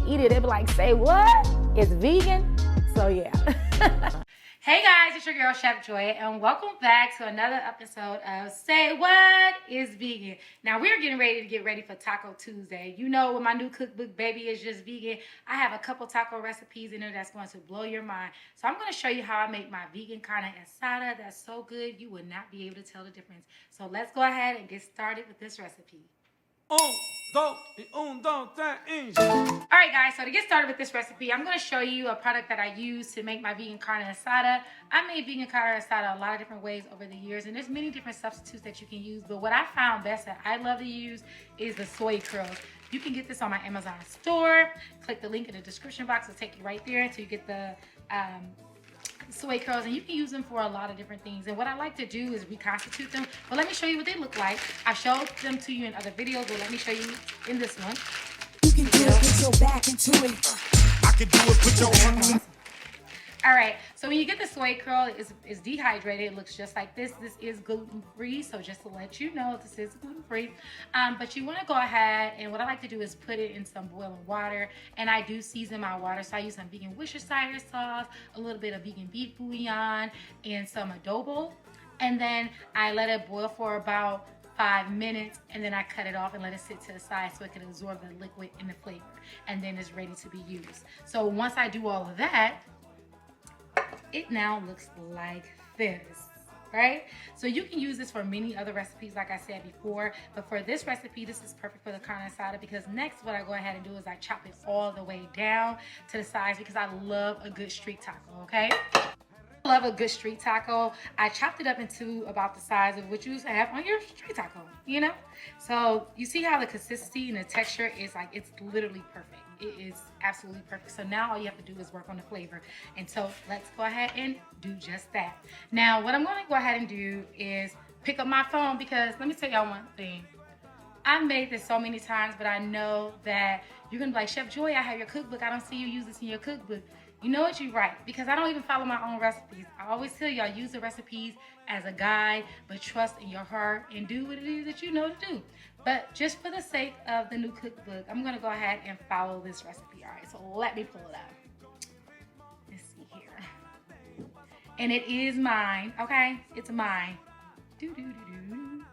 eat it, they'll be like, say what? It's vegan? So yeah. Hey guys, it's your girl Chef Joy, and welcome back to another episode of Say What is Vegan. Now we're getting ready for Taco Tuesday. You know, with my new cookbook, Baby is Just Vegan, I have a couple taco recipes in there that's going to blow your mind. So I'm going to show you how I make my vegan carne asada. That's so good, you would not be able to tell the difference. So let's go ahead and get started with this recipe. Alright guys, so to get started with this recipe, I'm going to show you a product that I use to make my vegan carne asada. I made vegan carne asada a lot of different ways over the years, and there's many different substitutes that you can use, but what I found best that I love to use is the soy curls. You can get this on my Amazon store. Click the link in the description box, it'll take you right there until you get the soy curls, and you can use them for a lot of different things. And what I like to do is reconstitute them. But let me show you what they look like. I showed them to you in other videos, but let me show you in this one. You can do it, put your back into it. I can do it, put your hand. All right, so when you get the soy curl, it's dehydrated. It looks just like this. This is gluten-free, so just to let you know, this is gluten-free. But you want to go ahead, and what I like to do is put it in some boiling water, and I do season my water. So I use some vegan Worcestershire sauce, a little bit of vegan beef bouillon, and some adobo. And then I let it boil for about 5 minutes, and then I cut it off and let it sit to the side so it can absorb the liquid and the flavor. And then it's ready to be used. So once I do all of that, it now looks like this, right? So you can use this for many other recipes, like I said before, but for this recipe, this is perfect for the carne asada, because next what I go ahead and do is I chop it all the way down to the size, because I love a good street taco, okay? I love a good street taco. I chopped it up into about the size of what you have on your street taco, you know? So you see how the consistency and the texture is like, it's literally perfect. It is absolutely perfect. So now all you have to do is work on the flavor. And so let's go ahead and do just that. Now, what I'm going to go ahead and do is pick up my phone, because let me tell y'all one thing. I've made this so many times, but I know that you're going to be like, Chef Joy, I have your cookbook. I don't see you use this in your cookbook. You know what, you're right, because I don't even follow my own recipes. I always tell y'all, use the recipes as a guide, but trust in your heart and do what it is that you know to do. But just for the sake of the new cookbook, I'm gonna go ahead and follow this recipe. All right, so let me pull it up. Let's see here. And it is mine, okay? It's mine. Do-do-do-do.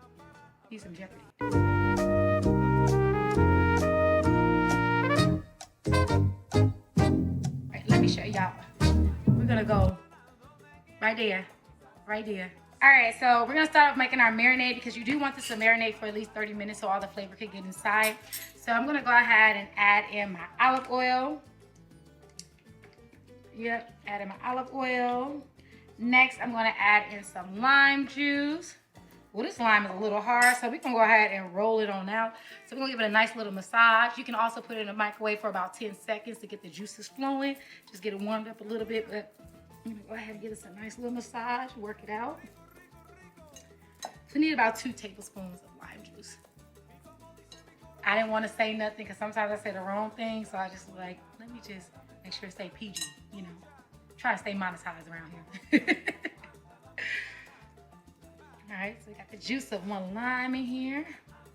Need some Jeopardy. Let me show y'all. We're gonna go right there, right there. All right, so we're gonna start off making our marinade, because you do want this to marinate for at least 30 minutes so all the flavor can get inside. So I'm gonna go ahead and add in my olive oil. Yep, add in my olive oil. Next, I'm gonna add in some lime juice. Well, this lime is a little hard, so we can go ahead and roll it on out. So we're gonna give it a nice little massage. You can also put it in the microwave for about 10 seconds to get the juices flowing. Just get it warmed up a little bit, but I'm gonna go ahead and give us a nice little massage, work it out. We need about 2 tablespoons of lime juice. I didn't want to say nothing, because sometimes I say the wrong thing, so I just like, let me just make sure it stay PG, you know. Try to stay monetized around here. All right, so we got the juice of 1 lime in here.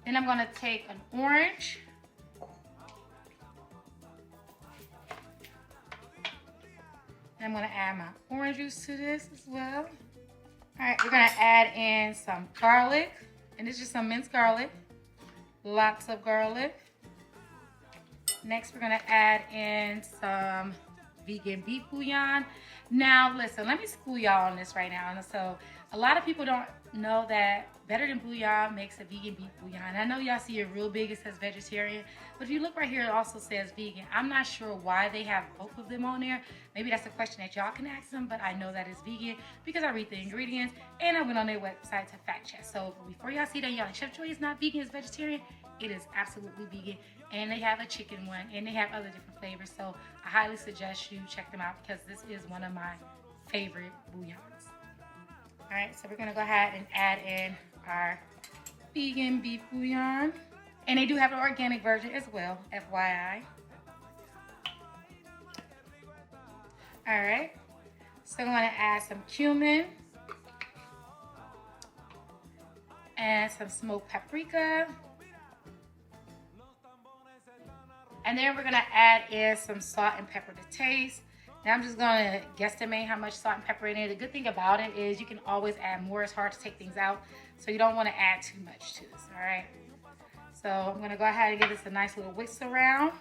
Then I'm gonna take an orange. And I'm gonna add my orange juice to this as well. All right, we're gonna add in some garlic. And this is just some minced garlic. Lots of garlic. Next, we're gonna add in some vegan beef bouillon. Now, listen, let me school y'all on this right now. And so, a lot of people don't know that Better Than Bouillon makes a vegan beef bouillon. I know y'all see it real big, it says vegetarian, but if you look right here, it also says vegan. I'm not sure why they have both of them on there. Maybe that's a question that y'all can ask them, but I know that it's vegan because I read the ingredients and I went on their website to fact check. So before y'all see that, y'all like, Chef Joy is not vegan, it's vegetarian. It is absolutely vegan, and they have a chicken one, and they have other different flavors. So I highly suggest you check them out, because this is one of my favorite bouillons. All right, so we're gonna go ahead and add in our vegan beef bouillon. And they do have an organic version as well, FYI. All right, so I'm gonna add some cumin and some smoked paprika. And then we're gonna add in some salt and pepper to taste. Now I'm just gonna guesstimate how much salt and pepper in it. The good thing about it is you can always add more. It's hard to take things out, so you don't wanna add too much to this, all right? So I'm gonna go ahead and give this a nice little whisk around.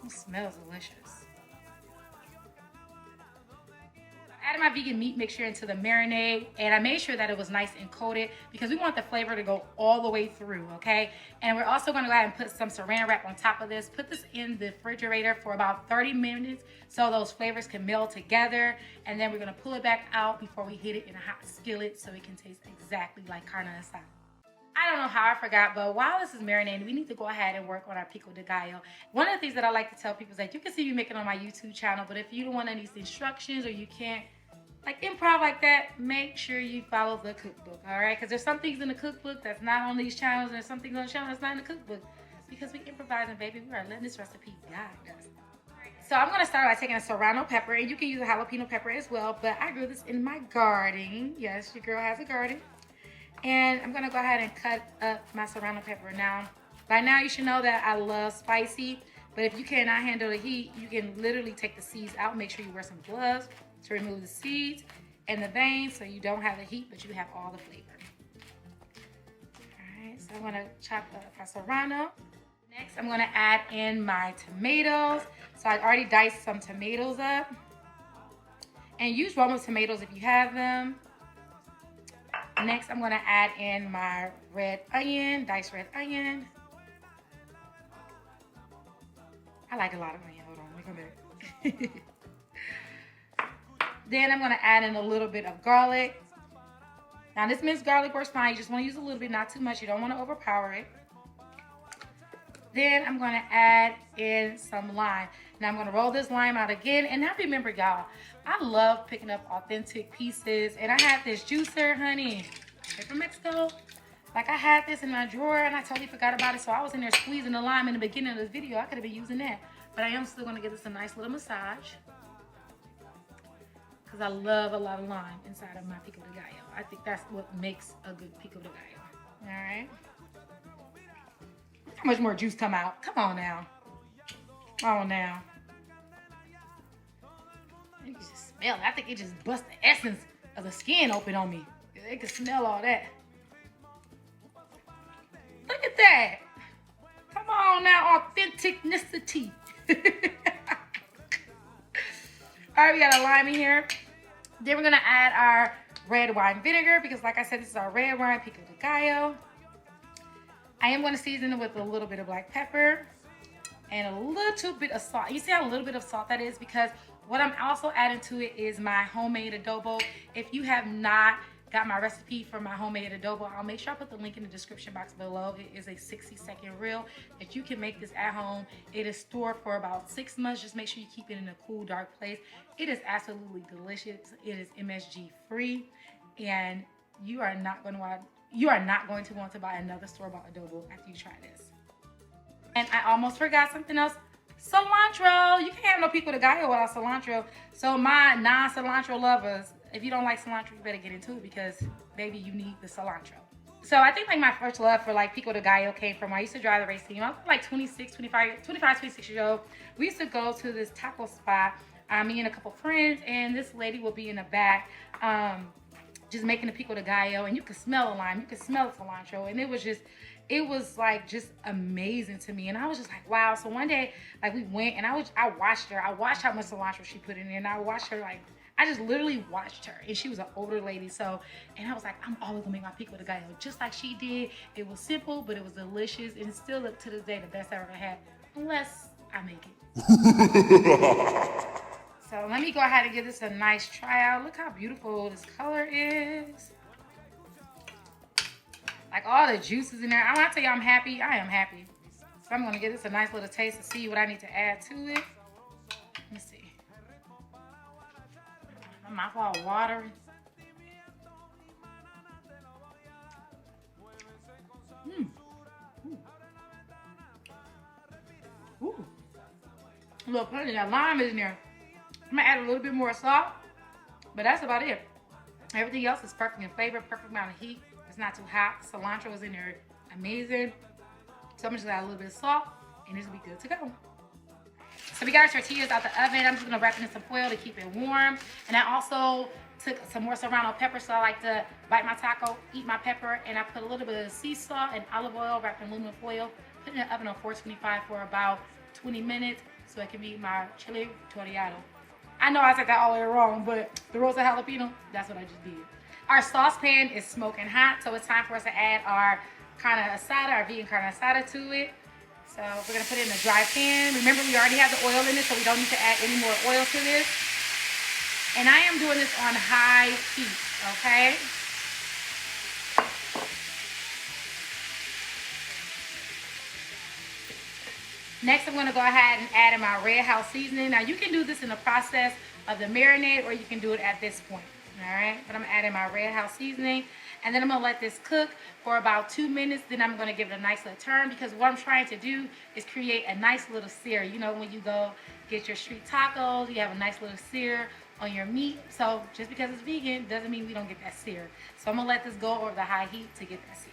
It smells delicious. I added my vegan meat mixture into the marinade, and I made sure that it was nice and coated because we want the flavor to go all the way through, okay? And we're also gonna go ahead and put some saran wrap on top of this. Put this in the refrigerator for about 30 minutes so those flavors can meld together. And then we're gonna pull it back out before we heat it in a hot skillet so it can taste exactly like carne asada. I don't know how I forgot, but while this is marinating, we need to go ahead and work on our pico de gallo. One of the things that I like to tell people is that you can see me making on my YouTube channel, but if you don't want any instructions or you can't like improv like that, make sure you follow the cookbook, all right? Because there's some things in the cookbook that's not on these channels, and there's some things on the channel that's not in the cookbook. Because we improvising, baby, we are letting this recipe guide us. So I'm gonna start by taking a serrano pepper, and you can use a jalapeno pepper as well, but I grew this in my garden. Yes, your girl has a garden. And I'm gonna go ahead and cut up my serrano pepper. Now, by now you should know that I love spicy, but if you cannot handle the heat, you can literally take the seeds out. Make sure you wear some gloves to remove the seeds and the veins so you don't have the heat, but you have all the flavor. All right, so I'm gonna chop up my serrano. Next, I'm gonna add in my tomatoes. So I already diced some tomatoes up. And use Roma tomatoes if you have them. Next, I'm gonna add in my red onion, diced red onion. I like a lot of onion. Hold on, let me come back. Then I'm gonna add in a little bit of garlic. Now this minced garlic works fine. You just wanna use a little bit, not too much. You don't wanna overpower it. Then I'm gonna add in some lime. Now I'm gonna roll this lime out again. And now remember, y'all, I love picking up authentic pieces. And I have this juicer, honey. They're from Mexico. Like I had this in my drawer and I totally forgot about it. So I was in there squeezing the lime in the beginning of this video. I could have been using that. But I am still gonna give this a nice little massage. Because I love a lot of lime inside of my pico de gallo. I think that's what makes a good pico de gallo. All right. How much more juice come out? Come on now. Come on now. You can just smell it. I think it just bust the essence of the skin open on me. They can smell all that. Look at that. Come on now, authenticity. All right, we got a lime in here. Then we're gonna add our red wine vinegar because like I said, this is our red wine pico de gallo. I am gonna season it with a little bit of black pepper and a little bit of salt. You see how little bit of salt that is? Because what I'm also adding to it is my homemade adobo. If you have not got my recipe for my homemade adobo, I'll make sure I put the link in the description box below. It is a 60-second reel that you can make this at home. It is stored for about 6 months. Just make sure you keep it in a cool, dark place. It is absolutely delicious. It is MSG free, and you are not going to want to buy another store-bought adobo after you try this. And I almost forgot something else. Cilantro. You can't have no pico de gallo without cilantro. So my non-cilantro lovers, if you don't like cilantro, you better get into it because, baby, you need the cilantro. So I think like my first love for like pico de gallo came from when I used to drive the race team. I was like 26 years old. We used to go to this taco spot, me and a couple friends, and this lady would be in the back just making the pico de gallo, and you could smell the lime, you could smell the cilantro, and it was like just amazing to me. And I was just like, wow. So one day, like we went and I watched her. I watched how much cilantro she put in there, and I watched her like, I just literally watched her, and she was an older lady. So, and I was like, I'm always gonna make my pico de gallo just like she did. It was simple, but it was delicious, and it's still to this day the best I've ever had, unless I make it. So let me go ahead and give this a nice try out. Look how beautiful this color is. Like all the juices in there. I want to tell you I'm happy. I am happy. So I'm gonna give this a nice little taste to see what I need to add to it. Let me see. My mouth all watery. Ooh. A little plenty of lime is in there. I'm gonna add a little bit more salt, but that's about it. Everything else is perfect in flavor, perfect amount of heat. It's not too hot. Cilantro is in there, amazing. So I'm just gonna add a little bit of salt, and this will be good to go. So we got our tortillas out the oven. I'm just gonna wrap it in some foil to keep it warm. And I also took some more serrano pepper, so I like to bite my taco, eat my pepper, and I put a little bit of sea salt and olive oil wrapped in aluminum foil. Put it in the oven on 425 for about 20 minutes so it can be my chili tortillado. I know I said that all the way wrong, but the roasted jalapeno, that's what I just did. Our saucepan is smoking hot, so it's time for us to add our carne asada, our vegan carne asada to it. So we're gonna put it in a dry pan. Remember, we already have the oil in it, so we don't need to add any more oil to this. And I am doing this on high heat, okay? Next, I'm gonna go ahead and add in my red house seasoning. Now, you can do this in the process of the marinade, or you can do it at this point, all right? But I'm adding my red house seasoning, and then I'm gonna let this cook for about 2 minutes. Then I'm gonna give it a nice little turn, because what I'm trying to do is create a nice little sear. You know, when you go get your street tacos, you have a nice little sear on your meat. So just because it's vegan doesn't mean we don't get that sear. So I'm gonna let this go over the high heat to get that sear.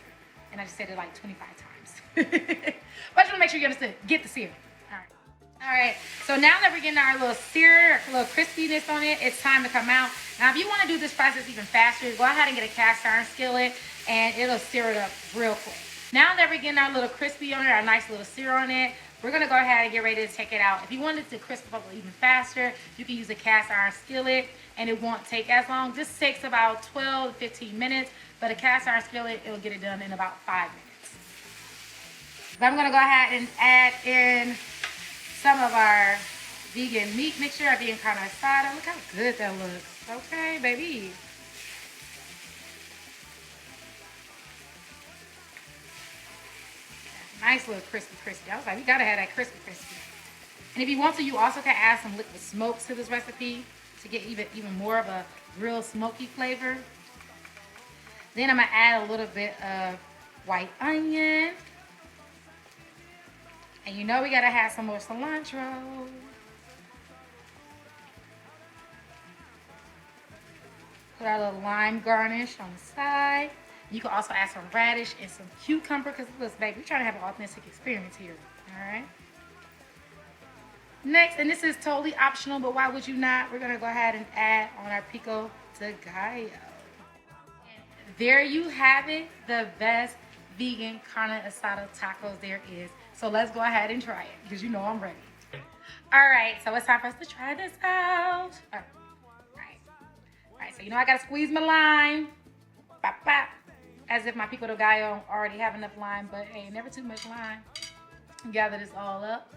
And I just said it like 25 times. But I just wanna make sure you understand, get the sear. All right, so now that we're getting our little sear, a little crispiness on it, it's time to come out. Now, if you want to do this process even faster, go ahead and get a cast iron skillet, and it'll sear it up real quick. Now that we're getting our little crispy on it, our nice little sear on it, we're gonna go ahead and get ready to take it out. If you wanted to crisp up even faster, you can use a cast iron skillet, and it won't take as long. This takes about 12 to 15 minutes, but a cast iron skillet, it'll get it done in about 5 minutes. But I'm gonna go ahead and add in some of our vegan meat mixture, our vegan carne asada. Look how good that looks. Okay, baby. Nice little crispy. I was like, we gotta have that crispy. And if you want to, you also can add some liquid smoke to this recipe to get even more of a real smoky flavor. Then I'm gonna add a little bit of white onion. And you know we gotta have some more cilantro. Put our little lime garnish on the side. You can also add some radish and some cucumber, because listen, baby, we're trying to have an authentic experience here. All right. Next, and this is totally optional, but why would you not? We're gonna go ahead and add on our Pico de Gallo. And there you have it, the best vegan carne asada tacos there is. So let's go ahead and try it, because you know I'm ready. All right, so it's time for us to try this out. All right, so you know I gotta squeeze my lime. Bop, bop. As if my Pico de Gallo already have enough lime, but hey, never too much lime. Gather this all up.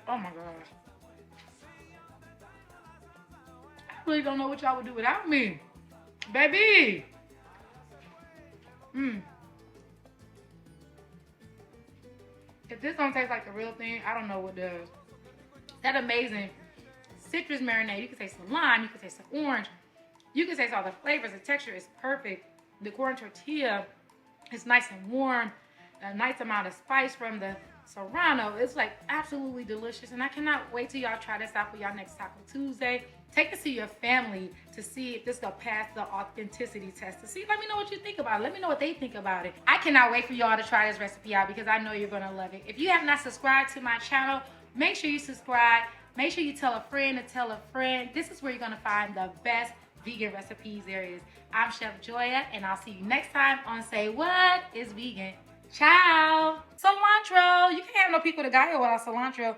Oh my gosh. I really don't know what y'all would do without me. Baby. If this don't taste like the real thing, I don't know what does. That amazing citrus marinade. You can taste the lime, you can taste the orange. You can taste all the flavors. The texture is perfect. The corn tortilla is nice and warm. A nice amount of spice from the serrano. It's like absolutely delicious, and I cannot wait till y'all try this out for y'all next Taco Tuesday. Take this to your family to see if this will pass the authenticity test. To see, let me know what you think about it. Let me know what they think about it. I cannot wait for y'all to try this recipe out, because I know you're gonna love it. If you have not subscribed to my channel, make sure you subscribe. Make sure you tell a friend to tell a friend. This is where you're gonna find the best vegan recipes there is. I'm Chef Joya, and I'll see you next time on Say What is Vegan. Ciao. Cilantro. You can't have no Pico de Gallo without cilantro.